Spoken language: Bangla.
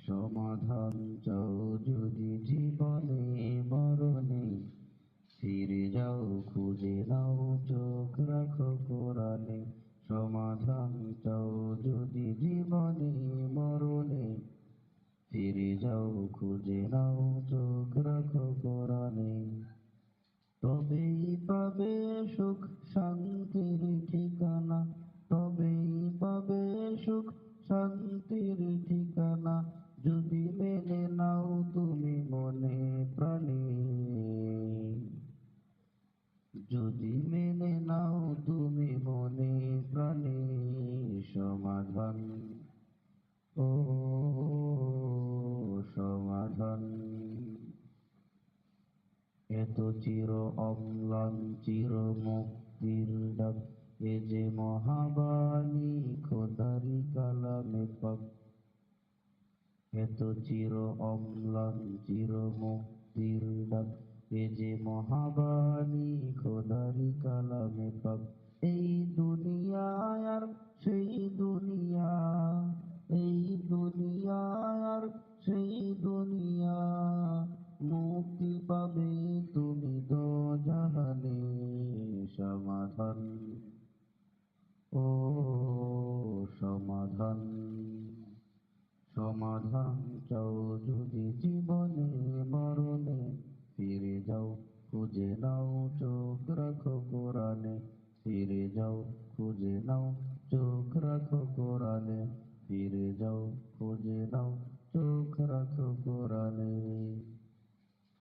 সমাধান চাও যদি জীবনে মরণে, ফিরে যাও খুঁজে নাও চোখ রাখো কোরআনে। সমাধান চাও যদি জীবনে মরণে, ফিরে যাও খুঁজে নাও চোখ রাখো কোরআনে। তবেই পাবে সুখ শান্তির ঠিকানা, তবেই পাবে সুখ শান্তির ঠিকানা, যদি মেনে নাও তুমি মনে প্রাণে, যদি মেনে নাও তুমি মনে প্রাণে। সমাধান, ও সমাধান, এত চির অম্লান চির মুক্তির ডাক, এ যে মহাবাণী খোদারি কালামে পাক। এত চির অম্লান চির মুক্তির ডাক, এ যে মহাবাণী খোদারি কালামে পাক। এই দুনিয়া আর সেই দুনিয়া, এই দুনিয়া আর সেই দুনিয়া, মুক্তি পাবে তুমি দোজাহানে। সমাধান, ও সমাধান, সমাধান চাও যদি জীবনে মরণে, ফিরে যাও খুঁজে নাও চোখ রাখো কোরআনে। ফিরে যাও খুঁজে নাও চোখ রাখো কোরআনে, ফিরে যাও খুঁজে নাও চোখ রাখো কোরআনে।